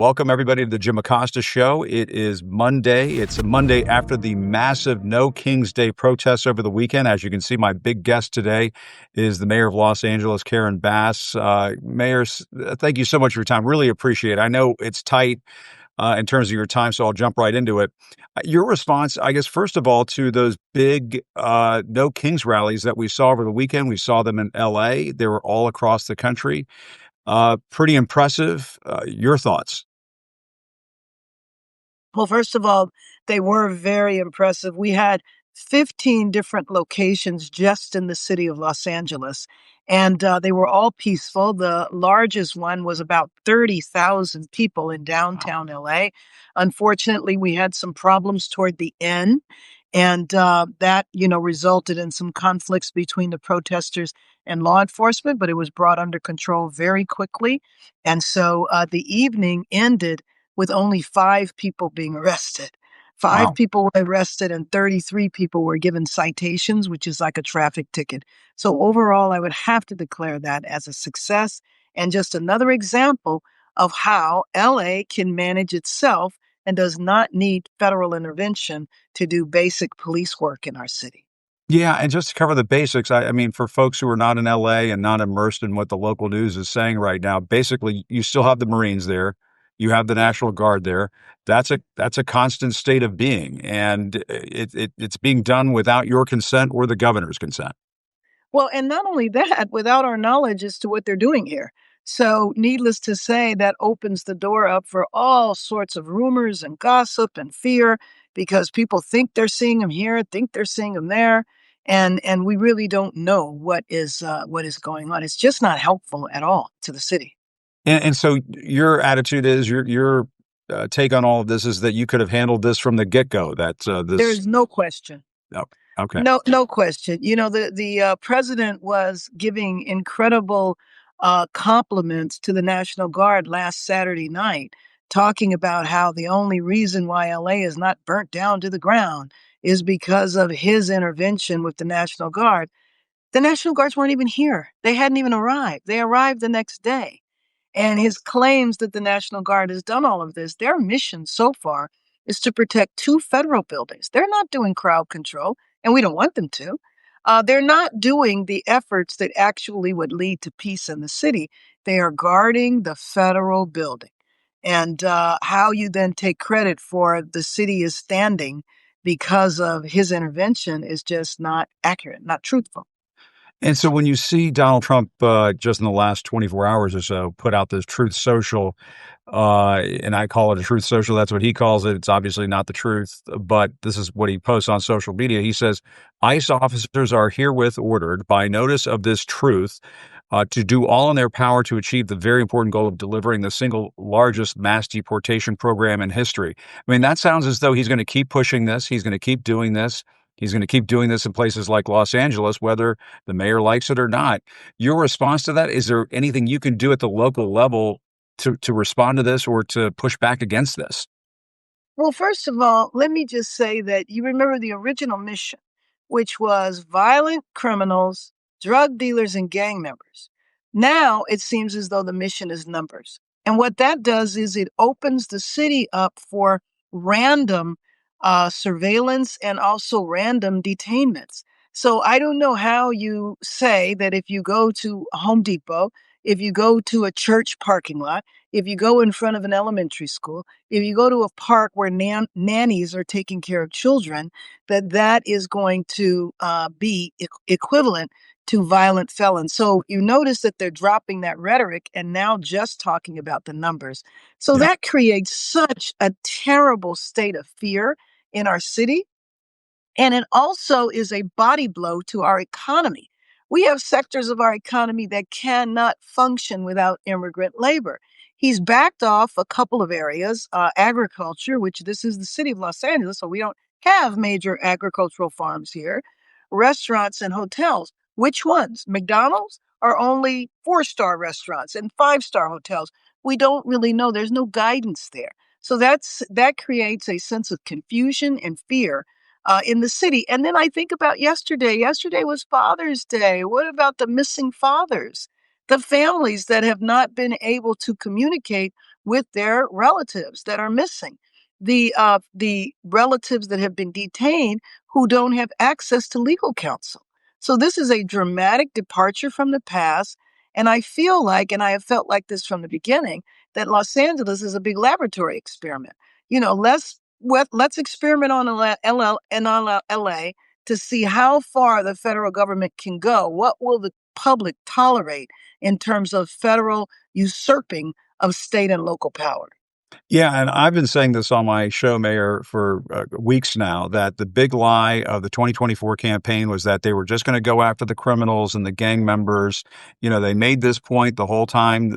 Welcome, everybody, to the Jim Acosta Show. It is Monday. It's a Monday after the massive No Kings Day protests over the weekend. As you can see, my big guest today is the mayor of Los Angeles, Karen Bass. Mayor, thank you so much for your time. Really appreciate it. I know it's tight in terms of your time, so I'll jump right into it. Your response, I guess, first of all, to those big No Kings rallies that we saw over the weekend. We saw them in L.A. They were all across the country. Pretty impressive. Your thoughts? Well, first of all, they were very impressive. We had 15 different locations just in the city of Los Angeles, and they were all peaceful. The largest one was about 30,000 people in downtown LA. Unfortunately, we had some problems toward the end, and that, resulted in some conflicts between the protesters and law enforcement, but it was brought under control very quickly. And so the evening ended with only 5 people being arrested. 5 Wow. people were arrested and 33 people were given citations, which is like a traffic ticket. So overall, I would have to declare that as a success and just another example of how LA can manage itself and does not need federal intervention to do basic police work in our city. Yeah, and just to cover the basics, I mean, for folks who are not in LA and not immersed in what the local news is saying right now, basically, you still have the Marines there, you have the National Guard there. That's a constant state of being, and it's being done without your consent or the governor's consent. Well, and not only that, without our knowledge as to what they're doing here. So, needless to say, that opens the door up for all sorts of rumors and gossip and fear because people think they're seeing them here, think they're seeing them there, and we really don't know what is going on. It's just not helpful at all to the city. And so your attitude is your take on all of this is that you could have handled this from the get go. That There this is no question. oh, okay. No question. The president was giving incredible compliments to the National Guard last Saturday night, talking about how the only reason why LA is not burnt down to the ground is because of his intervention with the National Guard. The National Guards weren't even here. They hadn't even arrived. They arrived the next day. And his claims that the National Guard has done all of this, their mission so far is to protect 2 federal buildings. They're not doing crowd control, and we don't want them to. They're not doing the efforts that actually would lead to peace in the city. They are guarding the federal building. And how you then take credit for the city is standing because of his intervention is just not accurate, not truthful. And so when you see Donald Trump just in the last 24 hours or so put out this Truth Social, and I call it a Truth Social, that's what he calls it. It's obviously not the truth, but this is what he posts on social media. He says, ICE officers are herewith ordered by notice of this truth to do all in their power to achieve the very important goal of delivering the single largest mass deportation program in history. I mean, that sounds as though he's going to keep pushing this. He's going to keep doing this. He's going to keep doing this in places like Los Angeles, whether the mayor likes it or not. Your response to that, is there anything you can do at the local level to respond to this or to push back against this? Well, first of all, let me just say that you remember the original mission, which was violent criminals, drug dealers, and gang members. Now it seems as though the mission is numbers. And what that does is it opens the city up for random surveillance and also random detainments. So I don't know how you say that if you go to Home Depot, if you go to a church parking lot, if you go in front of an elementary school, if you go to a park where nannies are taking care of children, that is going to be equivalent to violent felons. So you notice that they're dropping that rhetoric and now just talking about the numbers. So Yeah. that creates such a terrible state of fear in our city. And it also is a body blow to our economy. We have sectors of our economy that cannot function without immigrant labor. He's backed off a couple of areas, agriculture, which this is the city of Los Angeles, so we don't have major agricultural farms here, restaurants and hotels. Which ones? McDonald's are only 4-star restaurants and 5-star hotels. We don't really know. There's no guidance there. So that creates a sense of confusion and fear in the city. And then I think about yesterday. Yesterday was Father's Day. What about the missing fathers? The families that have not been able to communicate with their relatives that are missing, the relatives that have been detained who don't have access to legal counsel. So this is a dramatic departure from the past. And I feel like, and I have felt like this from the beginning, that Los Angeles is a big laboratory experiment. Let's experiment on LL and on LA to see how far the federal government can go. What will the public tolerate in terms of federal usurping of state and local power? Yeah, and I've been saying this on my show, Mayor, for weeks now, that the big lie of the 2024 campaign was that they were just going to go after the criminals and the gang members. They made this point the whole time,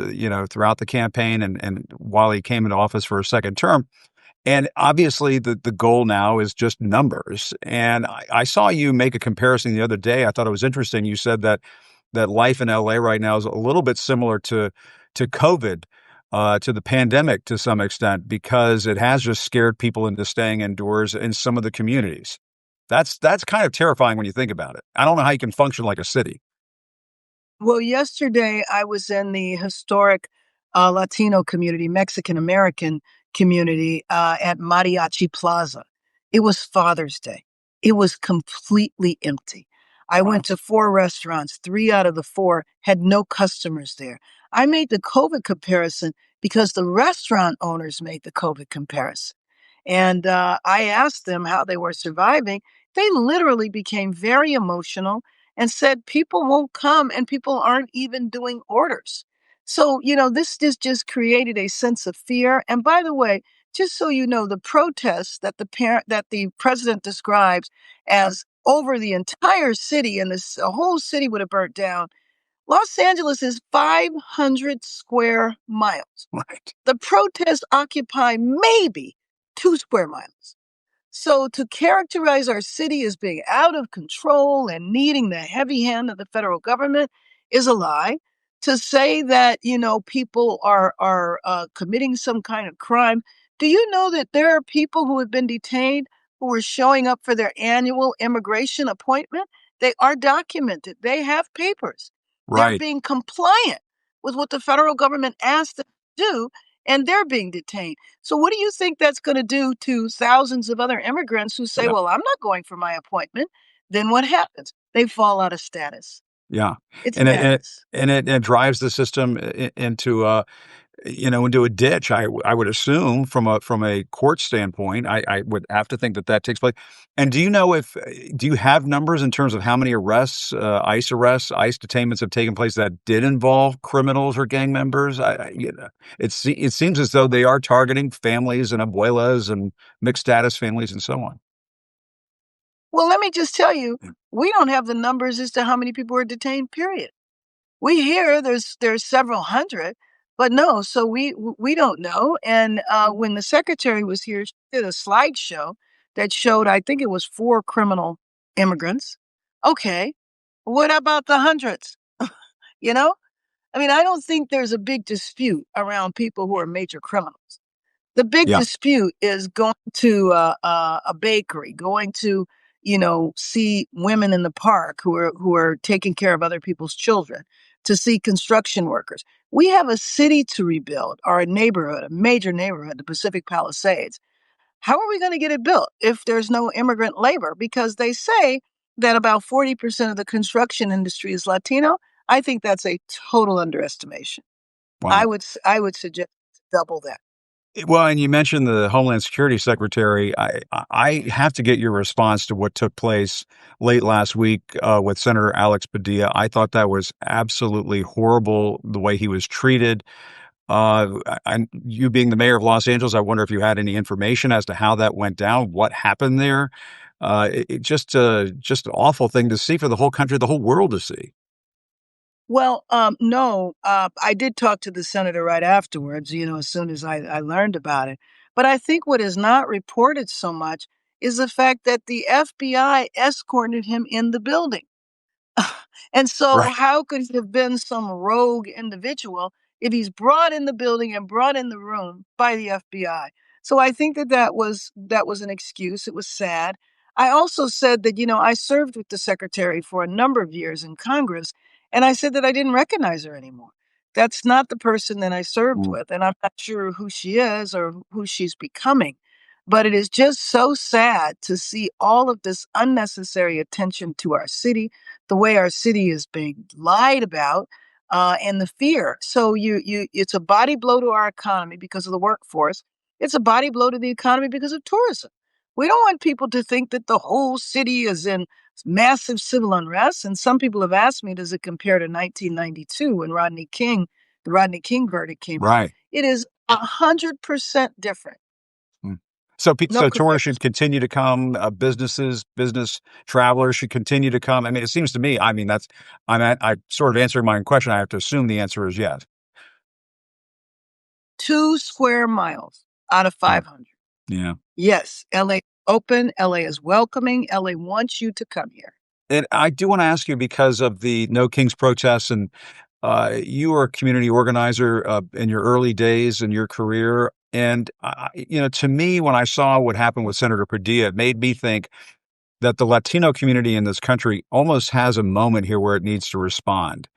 throughout the campaign and while he came into office for a second term. And obviously, the goal now is just numbers. And I saw you make a comparison the other day. I thought it was interesting. You said that life in LA right now is a little bit similar to COVID, to the pandemic to some extent, because it has just scared people into staying indoors in some of the communities. That's kind of terrifying when you think about it. I don't know how you can function like a city. Well, yesterday I was in the historic Latino community, Mexican American community at Mariachi Plaza. It was Father's Day. It was completely empty. I Wow. went to 4 restaurants. 3 out of the 4 had no customers there. I made the COVID comparison because the restaurant owners made the COVID comparison. And I asked them how they were surviving. They literally became very emotional and said people won't come and people aren't even doing orders. So, this just created a sense of fear. And by the way, just so you know, the protests that the president describes as over the entire city and this the whole city would have burnt down. Los Angeles is 500 square miles. Right. The protests occupy maybe 2 square miles. So to characterize our city as being out of control and needing the heavy hand of the federal government is a lie. To say that people are committing some kind of crime, do you know that there are people who have been detained who are showing up for their annual immigration appointment? They are documented. They have papers. They're Right. being compliant with what the federal government asked them to do, and they're being detained. So, what do you think that's going to do to thousands of other immigrants who say, Yeah. well, I'm not going for my appointment? Then what happens? They fall out of status. Yeah. It's And madness. it drives the system into into a ditch. I would assume from a court standpoint, I would have to think that takes place. And do you know if do you have numbers in terms of how many arrests, ICE detainments have taken place that did involve criminals or gang members? It seems as though they are targeting families and abuelas and mixed status families and so on. Well, let me just tell you, we don't have the numbers as to how many people are detained, period. We hear there's several hundred, but no, so we don't know. And when the secretary was here, she did a slideshow that showed, I think it was 4 criminal immigrants. Okay, what about the hundreds? You know, I mean, I don't think there's a big dispute around people who are major criminals. The big Yeah. dispute is going to a bakery, going to see women in the park who are taking care of other people's children, to see construction workers. We have a city to rebuild, or a neighborhood, a major neighborhood, the Pacific Palisades. How are we going to get it built if there's no immigrant labor? Because they say that about 40% of the construction industry is Latino. I think that's a total underestimation. Wow. I would suggest double that. Well, and you mentioned the Homeland Security Secretary. I have to get your response to what took place late last week with Senator Alex Padilla. I thought that was absolutely horrible the way he was treated. And you being the mayor of Los Angeles, I wonder if you had any information as to how that went down, what happened there. Just an awful thing to see for the whole country, the whole world to see. Well, no, I did talk to the senator right afterwards, as soon as I learned about it. But I think what is not reported so much is the fact that the FBI escorted him in the building. And so, Right. how could he have been some rogue individual if he's brought in the building and brought in the room by the FBI? So I think that was an excuse. It was sad. I also said that I served with the secretary for a number of years in Congress, and I said that I didn't recognize her anymore. That's not the person that I served Mm. with, and I'm not sure who she is or who she's becoming. But it is just so sad to see all of this unnecessary attention to our city, the way our city is being lied about, and the fear. So it's a body blow to our economy because of the workforce. It's a body blow to the economy because of tourism. We don't want people to think that the whole city is in massive civil unrest. And some people have asked me, does it compare to 1992 when the Rodney King verdict came out? Right. It is 100% different. Mm. So, No so tourists comparison. should continue to come. Business travelers should continue to come. I mean, it seems to me. I mean, I sort of answering my own question. I have to assume the answer is yes. 2 square miles out of Mm. 500. Yeah. Yes, LA open, LA is welcoming, LA wants you to come here. And I do want to ask you because of the No Kings protests, and you were a community organizer in your early days in your career. And to me, when I saw what happened with Senator Padilla, it made me think that the Latino community in this country almost has a moment here where it needs to respond,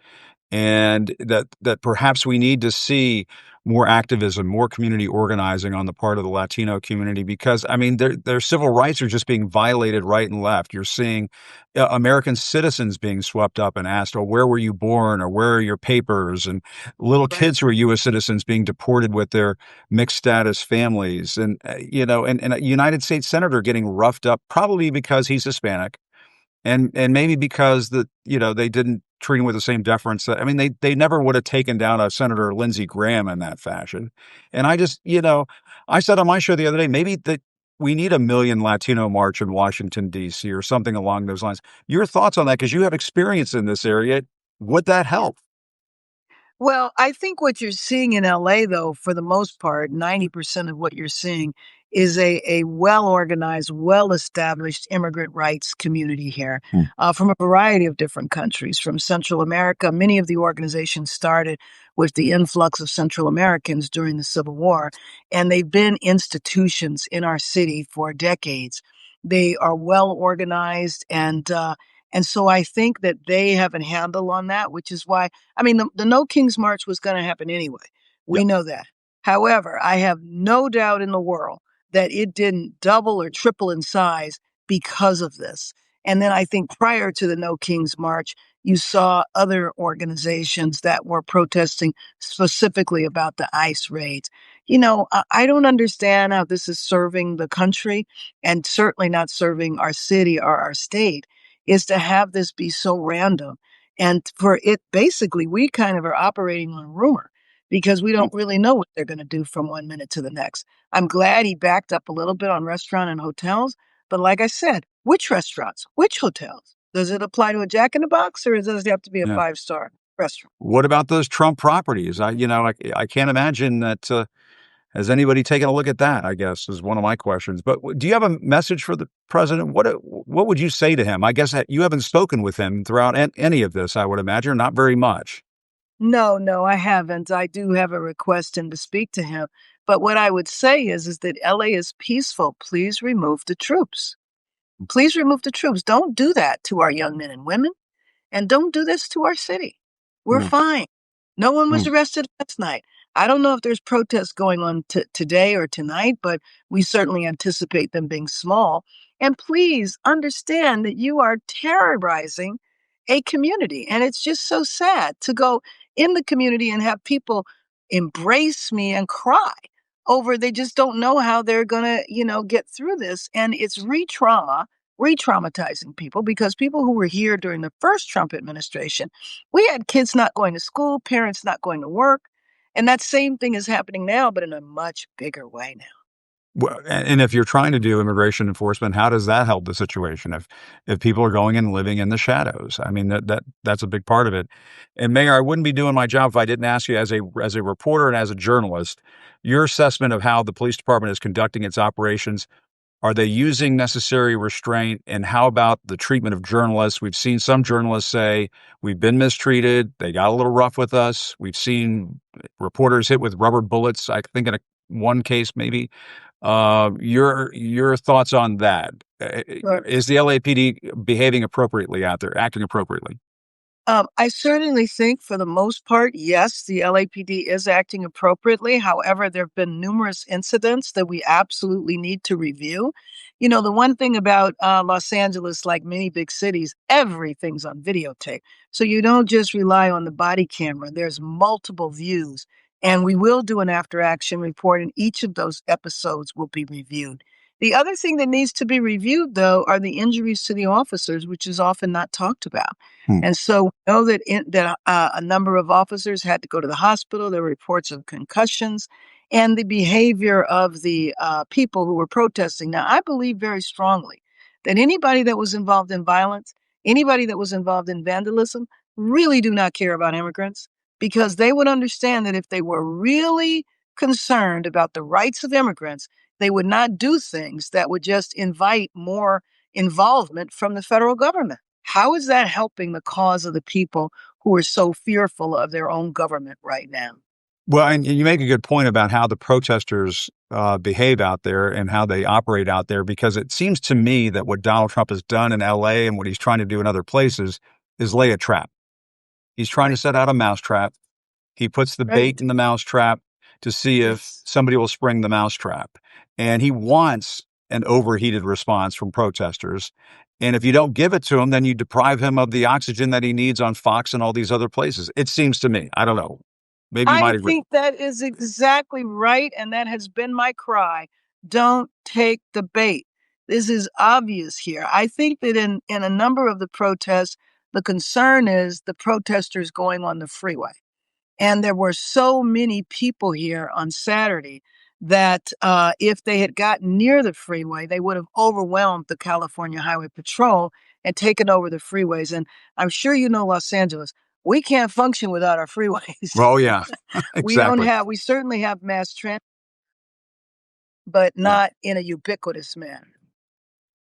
and that perhaps we need to see more activism, more community organizing on the part of the Latino community, because I mean their civil rights are just being violated right and left. You're seeing American citizens being swept up and asked, "Oh, where were you born?" or "Where are your papers?" and little Right. kids who are U.S. citizens being deported with their mixed status families, and and a United States senator getting roughed up probably because he's Hispanic, and maybe because they didn't treat him with the same deference that I mean, they never would have taken down a Senator Lindsey Graham in that fashion. And I just, I said on my show the other day, maybe that we need a million Latino march in Washington, D.C. or something along those lines. Your thoughts on that? Because you have experience in this area. Would that help? Well, I think what you're seeing in LA, though, for the most part, 90% of what you're seeing is a well organized, well established immigrant rights community here Hmm. from a variety of different countries. From Central America, many of the organizations started with the influx of Central Americans during the Civil War, and they've been institutions in our city for decades. They are well organized and so I think that they have a handle on that, which is why I mean, the No King's March was gonna happen anyway. We Yep. know that. However, I have no doubt in the world that it didn't double or triple in size because of this. And then I think prior to the No King's March, you saw other organizations that were protesting specifically about the ICE raids. I don't understand how this is serving the country and certainly not serving our city or our state, is to have this be so random and for it, basically, we kind of are operating on rumor because we don't really know what they're going to do from one minute to the next. I'm glad he backed up a little bit on restaurant and hotels. But like I said, which restaurants, which hotels? Does it apply to a Jack in the Box or does it have to be a Yeah. 5-star restaurant? What about those Trump properties? I can't imagine that. Has anybody taken a look at that, I guess, is one of my questions. But do you have a message for the president? What would you say to him? I guess that you haven't spoken with him throughout any of this, I would imagine, not very much. No, no, I haven't. I do have a request and to speak to him. But what I would say is that LA is peaceful. Please remove the troops. Please remove the troops. Don't do that to our young men and women. And don't do this to our city. We're Yeah. fine. No one was Mm. arrested last night. I don't know if there's protests going on today or tonight, but we certainly anticipate them being small. And please understand that you are terrorizing a community. And it's just so sad to go in the community and have people embrace me and cry over they just don't know how they're going to, get through this. And it's re-traumatizing people because people who were here during the first Trump administration, we had kids not going to school, parents not going to work, and that same thing is happening now, but in a much bigger way now. Well, and if you're trying to do immigration enforcement, how does that help the situation? If people are going and living in the shadows, I mean that's a big part of it. And Mayor, I wouldn't be doing my job if I didn't ask you, as a reporter and as a journalist, your assessment of how the police department is conducting its operations. Are they using necessary restraint? And how about the treatment of journalists? We've seen some journalists say, we've been mistreated. They got a little rough with us. We've seen reporters hit with rubber bullets, I think in one case maybe. Your thoughts on that? Right. Is the LAPD behaving appropriately out there, acting appropriately? I certainly think for the most part, yes, the LAPD is acting appropriately. However, there have been numerous incidents that we absolutely need to review. You know, the one thing about Los Angeles, like many big cities, everything's on videotape. So you don't just rely on the body camera, there's multiple views. And we will do an after action report, and each of those episodes will be reviewed. The other thing that needs to be reviewed, though, are the injuries to the officers, which is often not talked about. Hmm. And so we know that a number of officers had to go to the hospital. There were reports of concussions and the behavior of the people who were protesting. Now, I believe very strongly that anybody that was involved in violence, anybody that was involved in vandalism, really do not care about immigrants, because they would understand that if they were really concerned about the rights of immigrants, they would not do things that would just invite more involvement from the federal government. How is that helping the cause of the people who are so fearful of their own government right now? Well, and you make a good point about how the protesters behave out there and how they operate out there, because it seems to me that what Donald Trump has done in LA and what he's trying to do in other places is lay a trap. He's trying to set out a mousetrap. He puts the bait Right. in the mousetrap to see if Yes. somebody will spring the mousetrap. And he wants an overheated response from protesters. And if you don't give it to him, then you deprive him of the oxygen that he needs on Fox and all these other places. It seems to me. I don't know. Maybe you I might agree. think that is exactly right, and that has been my cry. Don't take the bait. This is obvious here. I think that in a number of the protests, the concern is the protesters going on the freeway. And there were so many people here on Saturday that if they had gotten near the freeway, they would have overwhelmed the California Highway Patrol and taken over the freeways. And I'm sure you know Los Angeles. We can't function without our freeways. Oh, yeah, exactly. We certainly have mass transit, but Yeah. not in a ubiquitous manner.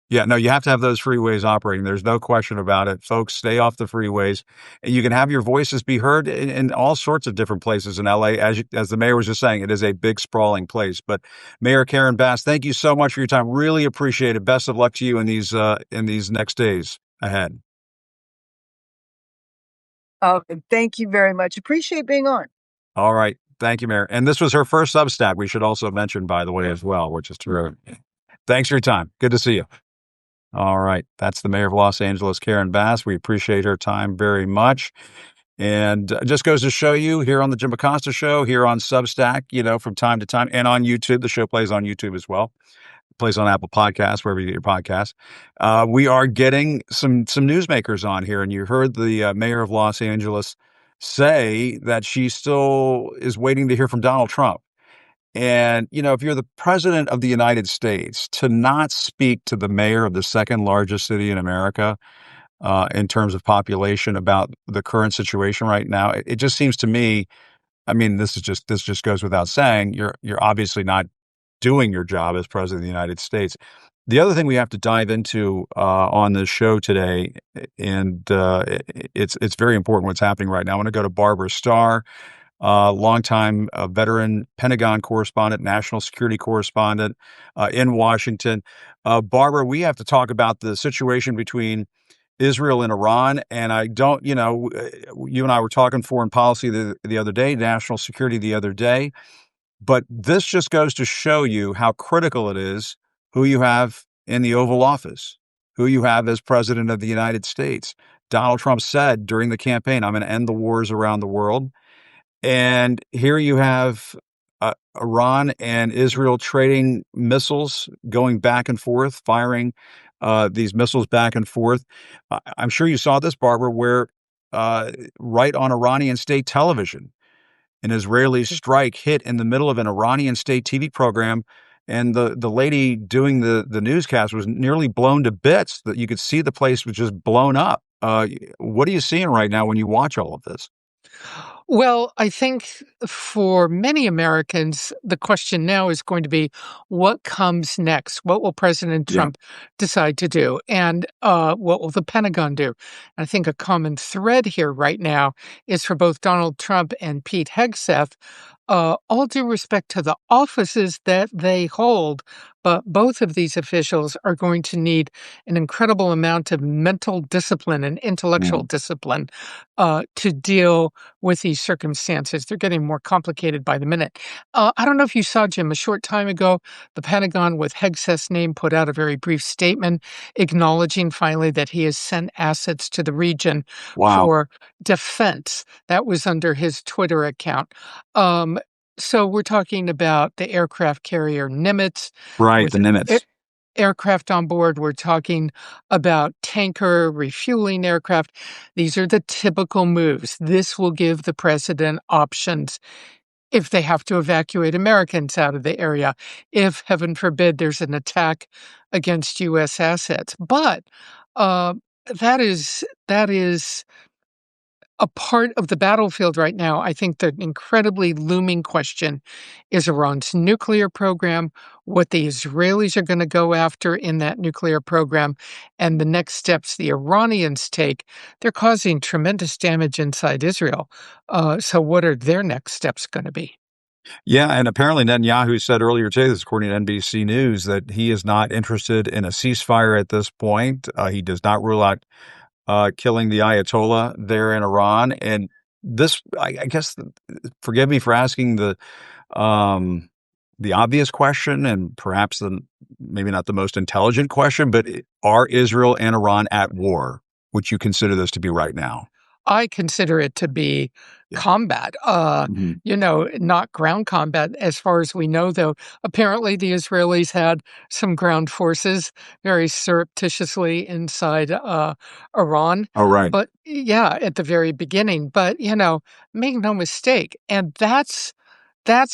Yeah, no, you have to have those freeways operating. There's no question about it. Folks, stay off the freeways. You can have your voices be heard in all sorts of different places in LA. As the mayor was just saying, it is a big, sprawling place. But Mayor Karen Bass, thank you so much for your time. Really appreciate it. Best of luck to you in these next days ahead. Thank you very much. Appreciate being on. All right. Thank you, Mayor. And this was her first Substack. We should also mention, by the way, as well, which is terrific. Thanks for your time. Good to see you. All right. That's the mayor of Los Angeles, Karen Bass. We appreciate her time very much. And it just goes to show you here on the Jim Acosta Show, here on Substack, from time to time, and on YouTube. The show plays on YouTube as well. It plays on Apple Podcasts, wherever you get your podcasts. We are getting some newsmakers on here. And you heard the mayor of Los Angeles say that she still is waiting to hear from Donald Trump. And, if you're the president of the United States, to not speak to the mayor of the second largest city in America in terms of population about the current situation right now, it just seems to me, I mean, this just goes without saying, you're obviously not doing your job as president of the United States. The other thing we have to dive into on this show today, and it's very important what's happening right now. I want to go to Barbara Starr, longtime veteran Pentagon correspondent, national security correspondent in Washington. Barbara, we have to talk about the situation between Israel and Iran. And I don't, you and I were talking foreign policy the other day, national security the other day. But this just goes to show you how critical it is who you have in the Oval Office, who you have as president of the United States. Donald Trump said during the campaign, I'm going to end the wars around the world. And here you have Iran and Israel trading missiles, going back and forth, firing these missiles back and forth. I'm sure you saw this, Barbara, where right on Iranian state television, an Israeli strike hit in the middle of an Iranian state TV program. And the lady doing the newscast was nearly blown to bits. That you could see the place was just blown up. What are you seeing right now when you watch all of this? Well, I think for many Americans, the question now is going to be what comes next? What will President Yeah. Trump decide to do? And what will the Pentagon do? And I think a common thread here right now is for both Donald Trump and Pete Hegseth. all due respect to the offices that they hold, but both of these officials are going to need an incredible amount of mental discipline and intellectual Mm. discipline to deal with these circumstances. They're getting more complicated by the minute. I don't know if you saw, Jim, a short time ago, the Pentagon, with Hegseth's name, put out a very brief statement acknowledging finally that he has sent assets to the region Wow. for defense. That was under his Twitter account. Um, so we're talking about the aircraft carrier Nimitz Right, with the Nimitz. aircraft on board. We're talking about tanker refueling aircraft. These are the typical moves. This will give the president options if they have to evacuate Americans out of the area, if, heaven forbid, there's an attack against U.S. assets. But uh, that is a part of the battlefield right now. I think the incredibly looming question is Iran's nuclear program, what the Israelis are going to go after in that nuclear program, and the next steps the Iranians take. They're causing tremendous damage inside Israel. So, what are their next steps going to be? Yeah, and apparently Netanyahu said earlier today, this according to NBC News, that he is not interested in a ceasefire at this point. He does not rule out killing the Ayatollah there in Iran. And this, I guess, forgive me for asking the obvious question, and perhaps maybe not the most intelligent question, but are Israel and Iran at war? Would you consider this to be right now? I consider it to be Yeah. combat, Mhm. not ground combat as far as we know, though. Apparently, the Israelis had some ground forces very surreptitiously inside Iran. Oh, right. But yeah, at the very beginning. But, make no mistake. And that's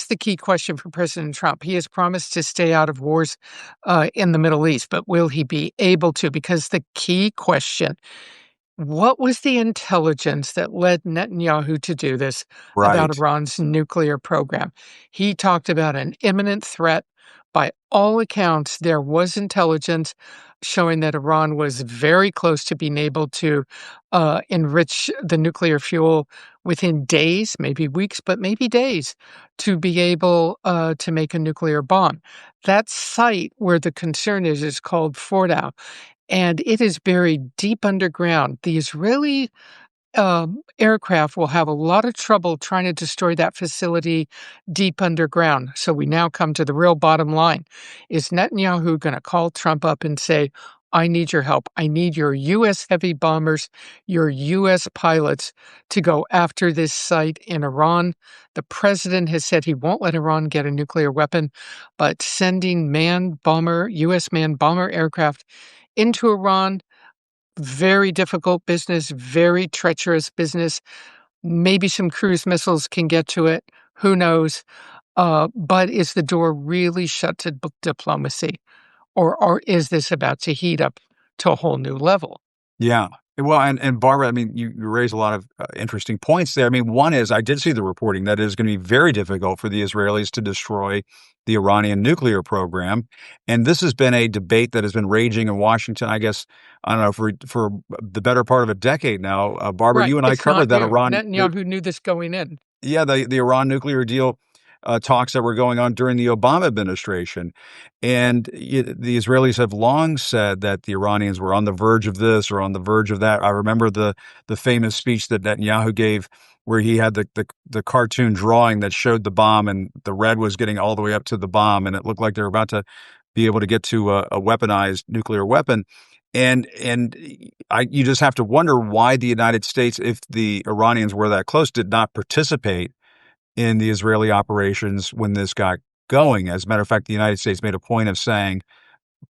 the key question for President Trump. He has promised to stay out of wars in the Middle East, but will he be able to? Because the key question, what was the intelligence that led Netanyahu to do this about Right. Iran's nuclear program? He talked about an imminent threat. By all accounts, there was intelligence showing that Iran was very close to being able to enrich the nuclear fuel within days, maybe weeks, but maybe days, to be able to make a nuclear bomb. That site where the concern is called Fordow, and it is buried deep underground. The Israeli aircraft will have a lot of trouble trying to destroy that facility deep underground. So we now come to the real bottom line. Is Netanyahu going to call Trump up and say, I need your help. I need your U.S. heavy bombers, your U.S. pilots to go after this site in Iran? The president has said he won't let Iran get a nuclear weapon, but sending U.S. manned bomber aircraft into Iran, very difficult business, very treacherous business. Maybe some cruise missiles can get to it. Who knows? But is the door really shut to diplomacy? Or is this about to heat up to a whole new level? Yeah. Well, and Barbara, I mean, you raise a lot of interesting points there. I mean, one is I did see the reporting that it is going to be very difficult for the Israelis to destroy the Iranian nuclear program, and this has been a debate that has been raging in Washington. I guess I don't know for the better part of a decade now. Barbara, Right. you and I It's not covered that new. Iran. Netanyahu knew this going in. Yeah, the Iran nuclear deal talks that were going on during the Obama administration. And the Israelis have long said that the Iranians were on the verge of this or on the verge of that. I remember the famous speech that Netanyahu gave where he had the cartoon drawing that showed the bomb, and the red was getting all the way up to the bomb, and it looked like they were about to be able to get to a weaponized nuclear weapon. You just have to wonder why the United States, if the Iranians were that close, did not participate in the Israeli operations when this got going. As a matter of fact, the United States made a point of saying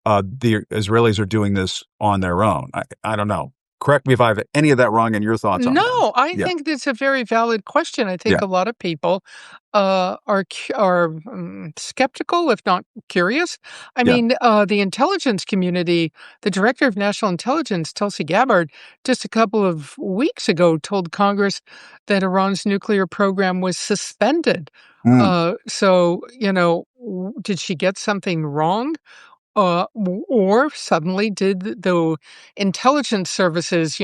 the Israelis are doing this on their own. I don't know. Correct me if I have any of that wrong, and your thoughts on that. No, I Yeah, think that's a very valid question. I yeah, think a lot of people are skeptical, if not curious. I yeah. mean, the intelligence community, the director of national intelligence, Tulsi Gabbard, just a couple of weeks ago told Congress that Iran's nuclear program was suspended. Mm, So, did she get something wrong? Or suddenly did the intelligence services,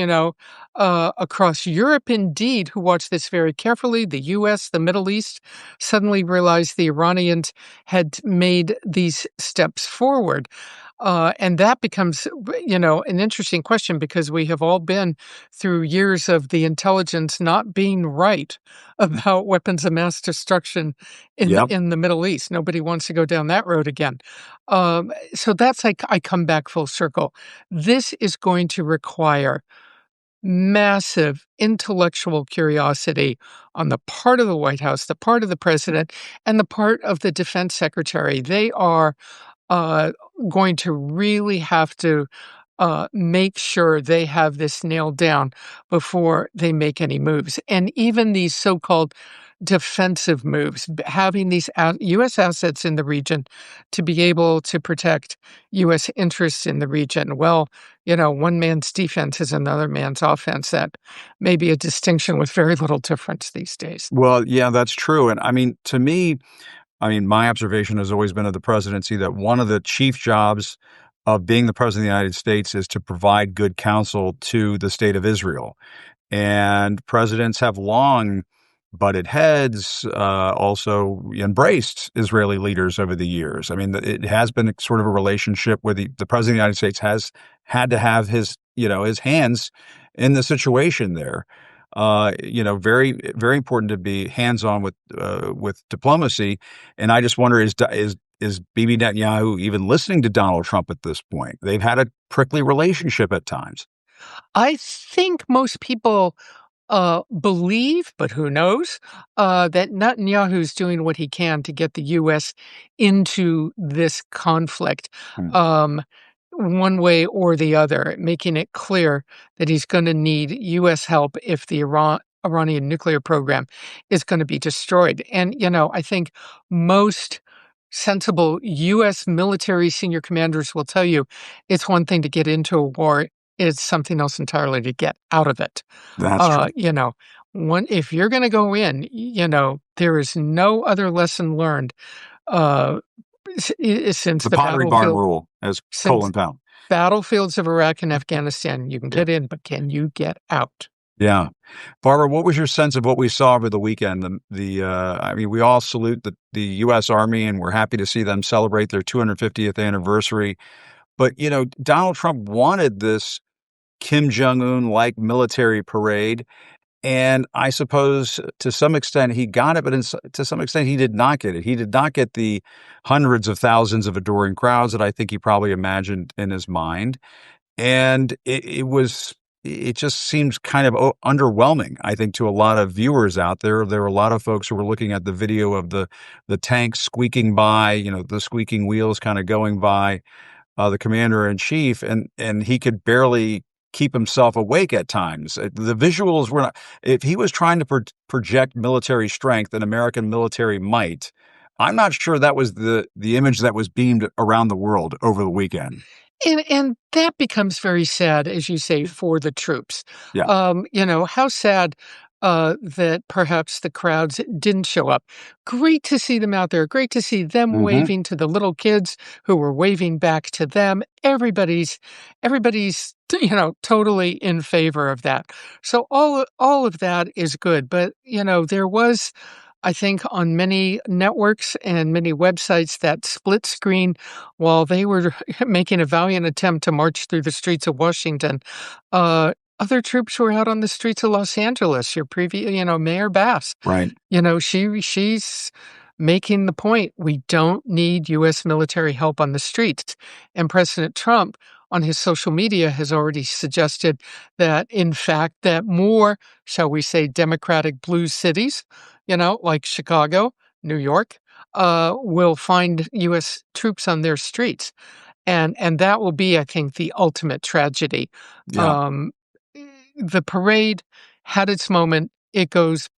across Europe, indeed, who watched this very carefully, the US, the Middle East, suddenly realized the Iranians had made these steps forward. And that becomes, an interesting question because we have all been through years of the intelligence not being right about weapons of mass destruction Yep. in the Middle East. Nobody wants to go down that road again. So that's like I come back full circle. This is going to require massive intellectual curiosity on the part of the White House, the part of the president, and the part of the defense secretary. They are uh, going to really have to make sure they have this nailed down before they make any moves. And even these so-called defensive moves, having these U.S. assets in the region to be able to protect U.S. interests in the region. Well, one man's defense is another man's offense. That may be a distinction with very little difference these days. Well, yeah, that's true. And I mean, to me, my observation has always been of the presidency that one of the chief jobs of being the president of the United States is to provide good counsel to the state of Israel. And presidents have long butted heads, also embraced Israeli leaders over the years. I mean, it has been sort of a relationship where the president of the United States has had to have his hands in the situation there. Very, very important to be hands-on with diplomacy. And I just wonder, is Bibi Netanyahu even listening to Donald Trump at this point? They've had a prickly relationship at times. I think most people believe, but who knows, that Netanyahu's doing what he can to get the U.S. into this conflict, Hmm. one way or the other, making it clear that he's going to need U.S. help if the Iranian nuclear program is going to be destroyed. And, I think most sensible U.S. military senior commanders will tell you it's one thing to get into a war. It's something else entirely to get out of it. That's true. If you're going to go in, there is no other lesson learned uh, since The the Pottery Barn rule, as since Colin found. battlefields of Iraq and Afghanistan. You can Yeah. get in, but can you get out? Yeah. Barbara, what was your sense of what we saw over the weekend? We all salute the U.S. Army, and we're happy to see them celebrate their 250th anniversary. But, Donald Trump wanted this Kim Jong-un-like military parade. And I suppose to some extent he got it, but to some extent he did not get it. He did not get the hundreds of thousands of adoring crowds that I think he probably imagined in his mind. And it just seems kind of underwhelming, I think, to a lot of viewers out there. There were a lot of folks who were looking at the video of the tank squeaking by, the squeaking wheels kind of going by the commander in chief, and he could barely keep himself awake at times. The visuals were not, if he was trying to project military strength and American military might, I'm not sure that was the image that was beamed around the world over the weekend. And that becomes very sad, as you say, for the troops. Yeah. How sad that perhaps the crowds didn't show up. Great to see them out there. Great to see them Mhm. waving to the little kids who were waving back to them. Everybody's, totally in favor of that. So all of that is good. But, there was, I think, on many networks and many websites, that split screen while they were making a valiant attempt to march through the streets of Washington. Other troops were out on the streets of Los Angeles. Your previous, Mayor Bass, Right. she's making the point, we don't need U.S. military help on the streets. And President Trump on his social media has already suggested that, in fact, that more, shall we say, Democratic blue cities, like Chicago, New York, will find U.S. troops on their streets. And that will be, I think, the ultimate tragedy. Yeah. The parade had its moment. It goes,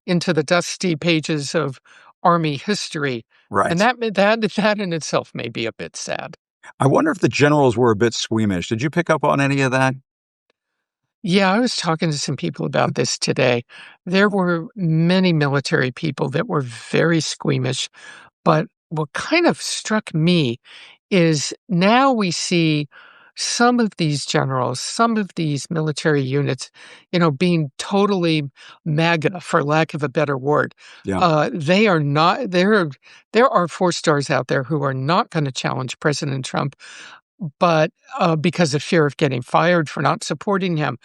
into the dusty pages of Army history. Right. And that in itself may be a bit sad. I wonder if the generals were a bit squeamish. Did you pick up on any of that? Yeah, I was talking to some people about this today. There were many military people that were very squeamish, but what kind of struck me is now we see some of these generals, some of these military units, being totally MAGA, for lack of a better word. Yeah. They are not there are 4 stars out there who are not gonna challenge President Trump, but because of fear of getting fired for not supporting him.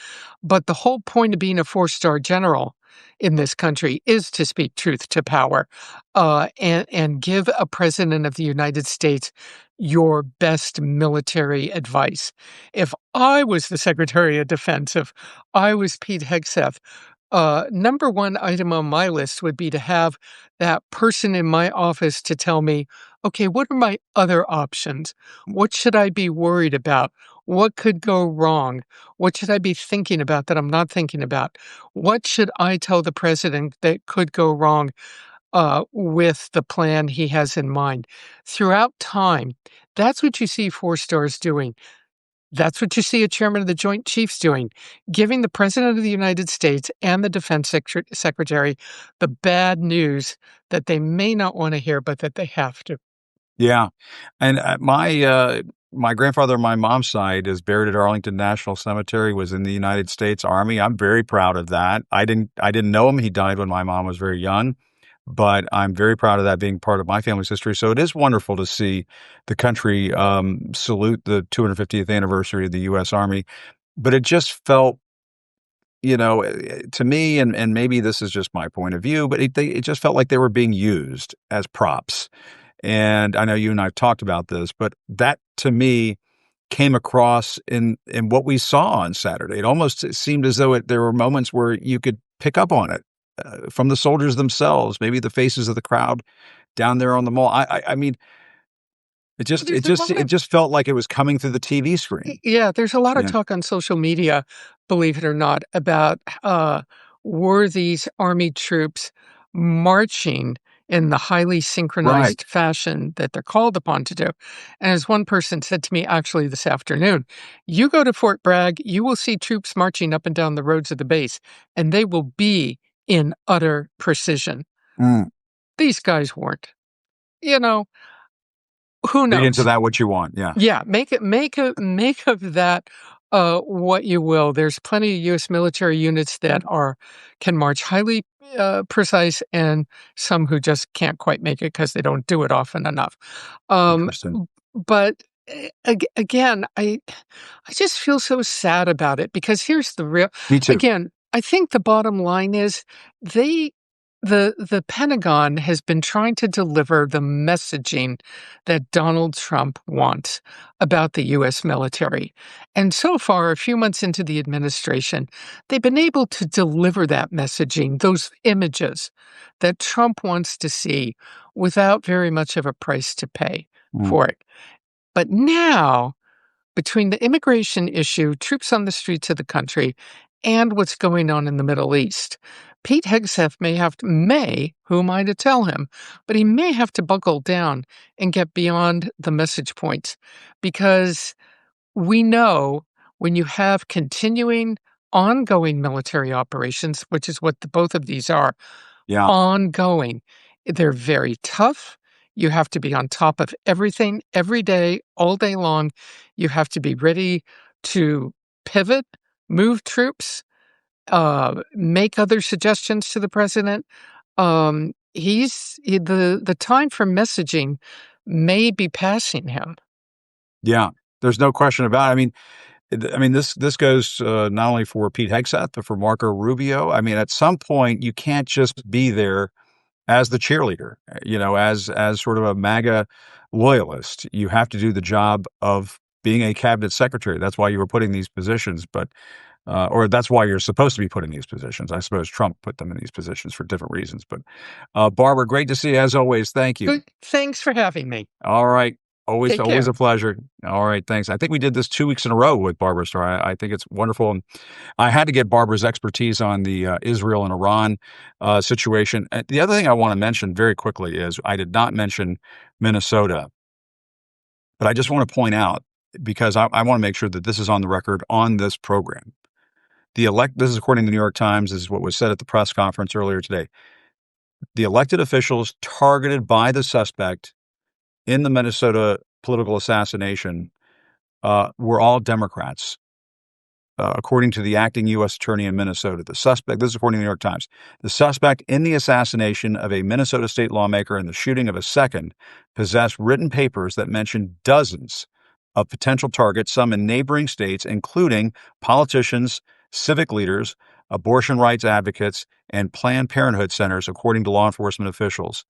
But the whole point of being a 4-star general in this country is to speak truth to power, and give a president of the United States your best military advice. If I was the Secretary of Defense, if I was Pete Hegseth, number 1 item on my list would be to have that person in my office to tell me, "Okay, what are my other options? What should I be worried about? What could go wrong? What should I be thinking about that I'm not thinking about? What should I tell the president that could go wrong with the plan he has in mind?" Throughout time, that's what you see 4 stars doing. That's what you see a chairman of the Joint Chiefs doing, giving the president of the United States and the defense secretary the bad news that they may not want to hear, but that they have to. Yeah. And my grandfather on my mom's side is buried at Arlington National Cemetery, was in the United States Army. I'm very proud of that. I didn't know him. He died when my mom was very young, but I'm very proud of that being part of my family's history. So it is wonderful to see the country salute the 250th anniversary of the U.S. Army. But it just felt, to me, and maybe this is just my point of view, but it just felt like they were being used as props. And I know you and I have talked about this, but that to me came across in what we saw on Saturday. It almost seemed as though there were moments where you could pick up on it from the soldiers themselves, maybe the faces of the crowd down there on the mall. I mean, it Well, just it there's a just lot it of just felt like it was coming through the TV screen. Yeah, there's a lot of Yeah. talk on social media, believe it or not, about were these army troops marching in the highly Right. synchronized fashion that they're called upon to do. And as one person said to me actually this afternoon, you go to Fort Bragg, you will see troops marching up and down the roads of the base, and they will be in utter precision. Mm. These guys weren't. You know, who Read into knows? that what you want. Yeah. Yeah, make of that, what you will. There's plenty of US military units that can march highly, precise, and some who just can't quite make it because they don't do it often enough. Um, Interesting. but, again, I just feel so sad about it because here's the real Me too. again, I think the bottom line is they the Pentagon has been trying to deliver the messaging that Donald Trump wants about the US military. And so far, a few months into the administration, they've been able to deliver that messaging, those images that Trump wants to see without very much of a price to pay Mm. for it. But now, between the immigration issue, troops on the streets of the country, and what's going on in the Middle East, Pete Hegseth who am I to tell him, but he may have to buckle down and get beyond the message points because we know when you have continuing, ongoing military operations, which is what both of these are, Yeah. ongoing. They're very tough. You have to be on top of everything every day, all day long. You have to be ready to pivot, move troops, make other suggestions to the president. The time for messaging may be passing him. Yeah. There's no question about it. I mean, this goes not only for Pete Hegseth, but for Marco Rubio. I mean, at some point, you can't just be there as the cheerleader, as sort of a MAGA loyalist. You have to do the job of being a cabinet secretary. That's why you were put in these positions, or that's why you're supposed to be put in these positions. I suppose Trump put them in these positions for different reasons. But Barbara, great to see you as always. Thank you. Good. Thanks for having me. All right. Always, Take always care. a pleasure. All right. Thanks. I think we did this 2 weeks in a row with Barbara Starr. I think it's wonderful. And I had to get Barbara's expertise on the Israel and Iran situation. The other thing I want to mention very quickly is I did not mention Minnesota, but I just want to point out because I want to make sure that this is on the record on this program. This is according to the New York Times, this is what was said at the press conference earlier today. The elected officials targeted by the suspect in the Minnesota political assassination were all Democrats. According to the acting U.S. attorney in Minnesota, the suspect, this is according to the New York Times, the suspect in the assassination of a Minnesota state lawmaker and the shooting of a second possessed written papers that mentioned dozens of potential targets, some in neighboring states, including politicians, civic leaders, abortion rights advocates, and Planned Parenthood centers, according to law enforcement officials.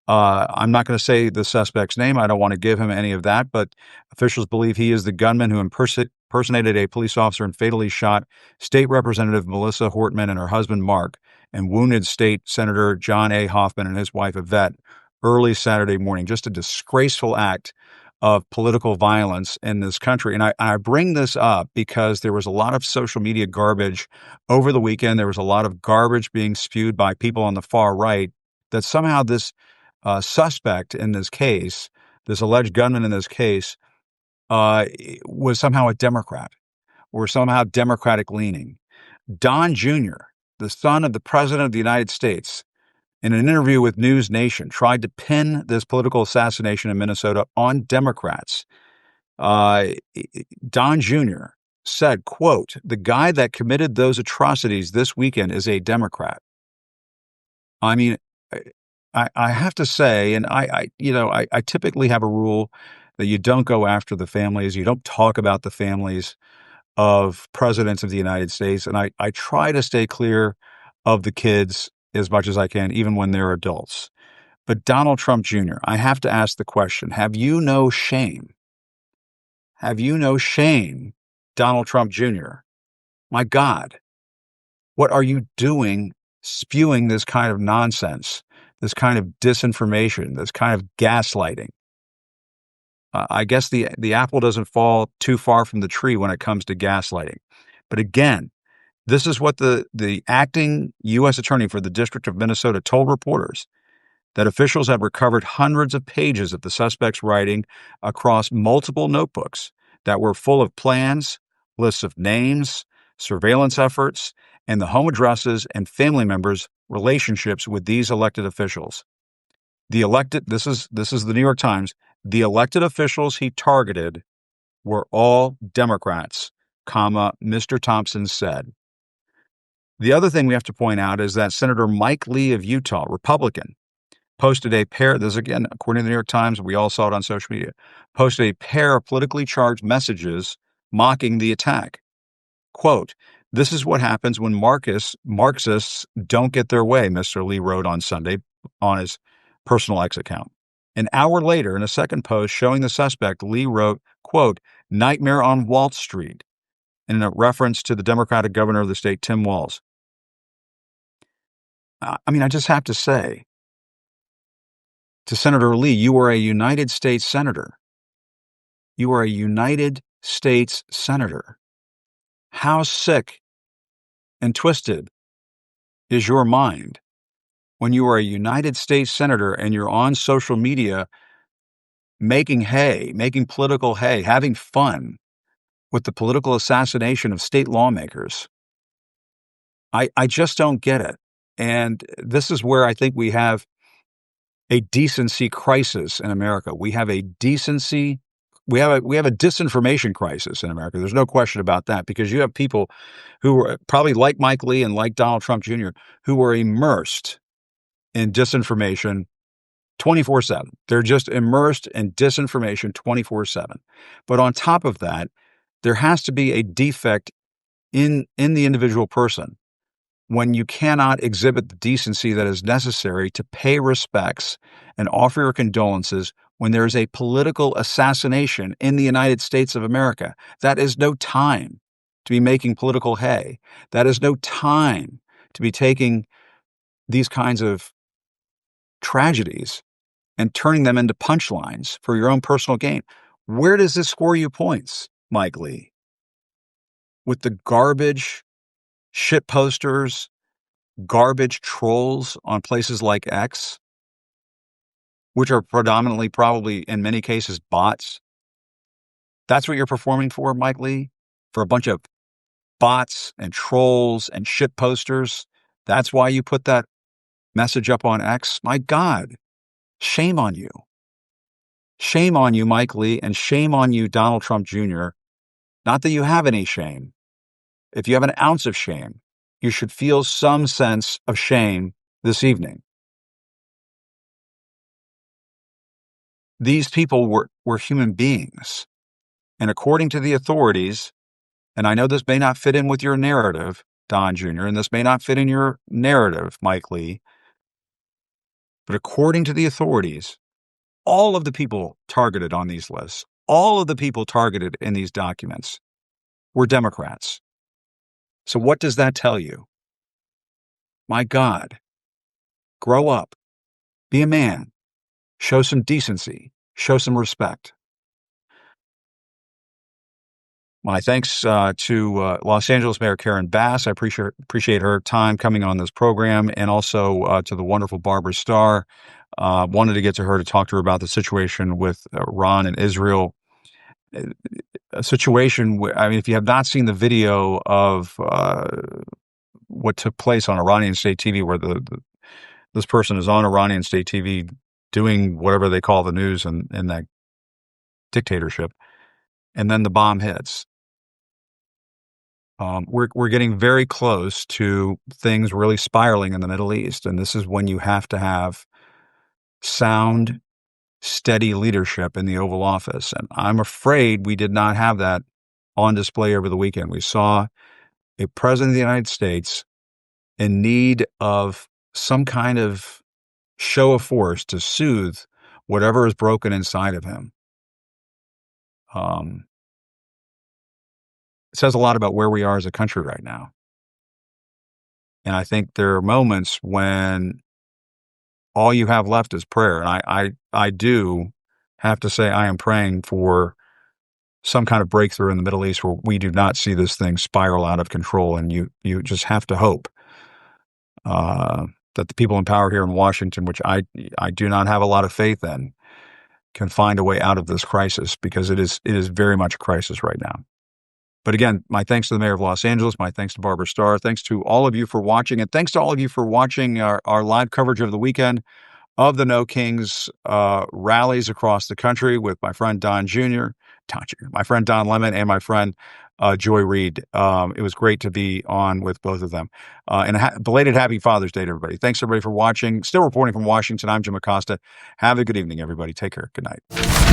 I'm not going to say the suspect's name. I don't want to give him any of that, but officials believe he is the gunman who impersonated a police officer and fatally shot State Representative Melissa Hortman and her husband Mark, and wounded State Senator John A. Hoffman and his wife Yvette early Saturday morning. Just a disgraceful act of political violence in this country. And I bring this up because there was a lot of social media garbage over the weekend. There was a lot of garbage being spewed by people on the far right that somehow this suspect in this case, this alleged gunman in this case, was somehow a Democrat or somehow Democratic leaning. Don Jr., the son of the President of the United States, in an interview with News Nation, tried to pin this political assassination in Minnesota on Democrats. Don Jr. said, quote, "The guy that committed those atrocities this weekend is a Democrat." I mean, I have to say, and I typically have a rule that you don't go after the families, you don't talk about the families of presidents of the United States, and I try to stay clear of the kids as much as I can, even when they're adults. But Donald Trump Jr., I have to ask the question, have you no shame? Have you no shame, Donald Trump Jr.? My God, what are you doing spewing this kind of nonsense, this kind of disinformation, this kind of gaslighting? I guess the apple doesn't fall too far from the tree when it comes to gaslighting. But again, this is what the acting U.S. attorney for the District of Minnesota told reporters, that officials have recovered hundreds of pages of the suspect's writing across multiple notebooks that were full of plans, lists of names, surveillance efforts, and the home addresses and family members' relationships with these elected officials. This is the New York Times, the elected officials he targeted were all Democrats, Mr. Thompson said. The other thing we have to point out is that Senator Mike Lee of Utah, Republican, posted a pair, this again, according to the New York Times, we all saw it on social media, posted a pair of politically charged messages mocking the attack. Quote, "This is what happens when Marxists don't get their way," Mr. Lee wrote on Sunday on his personal X account. An hour later, in a second post showing the suspect, Lee wrote, quote, "Nightmare on Wall Street," in a reference to the Democratic governor of the state, Tim Walz. I mean, I just have to say, to Senator Lee, you are a United States Senator. You are a United States Senator. How sick and twisted is your mind when you are a United States Senator and you're on social media making hay, making political hay, having fun with the political assassination of state lawmakers? I just don't get it. And this is where I think we have a decency crisis in America. We have a disinformation crisis in America. There's no question about that, because you have people who are probably like Mike Lee and like Donald Trump Jr., who are immersed in disinformation 24/7. They're just immersed in disinformation 24/7. But on top of that, there has to be a defect in the individual person when you cannot exhibit the decency that is necessary to pay respects and offer your condolences when there is a political assassination in the United States of America. That is no time to be making political hay. That is no time to be taking these kinds of tragedies and turning them into punchlines for your own personal gain. Where does this score you points, Mike Lee? With the garbage shit posters, garbage trolls on places like X, which are predominantly, probably in many cases, bots. That's what you're performing for, Mike Lee? For a bunch of bots and trolls and shit posters? That's why you put that message up on X? My God, shame on you. Shame on you, Mike Lee, and shame on you, Donald Trump Jr. Not that you have any shame. If you have an ounce of shame, you should feel some sense of shame this evening. These people were human beings. And according to the authorities, and I know this may not fit in with your narrative, Don Jr., and this may not fit in your narrative, Mike Lee, but according to the authorities, all of the people targeted on these lists, all of the people targeted in these documents were Democrats. So what does that tell you? My God, grow up, be a man, show some decency, show some respect. My thanks to Los Angeles Mayor Karen Bass. I appreciate her time coming on this program, and also to the wonderful Barbara Starr. Wanted to get to her to talk to her about the situation with Iran and Israel. A situation where, I mean, if you have not seen the video of what took place on Iranian state TV, where this person is on Iranian state TV doing whatever they call the news in that dictatorship, and then the bomb hits. We're getting very close to things really spiraling in the Middle East, and this is when you have to have sound, steady leadership in the Oval Office. And I'm afraid we did not have that on display over the weekend. We saw a president of the United States in need of some kind of show of force to soothe whatever is broken inside of him. It says a lot about where we are as a country right now. And I think there are moments when all you have left is prayer. And I do have to say I am praying for some kind of breakthrough in the Middle East where we do not see this thing spiral out of control. And you just have to hope that the people in power here in Washington, which I do not have a lot of faith in, can find a way out of this crisis, because it is very much a crisis right now. But again, my thanks to the mayor of Los Angeles, my thanks to Barbara Starr, thanks to all of you for watching, and thanks to all of you for watching our live coverage of the weekend of the No Kings rallies across the country with my friend Don Jr., my friend Don Lemon, and my friend Joy Reid. It was great to be on with both of them. And a belated Happy Father's Day to everybody. Thanks, everybody, for watching. Still reporting from Washington, I'm Jim Acosta. Have a good evening, everybody. Take care. Good night.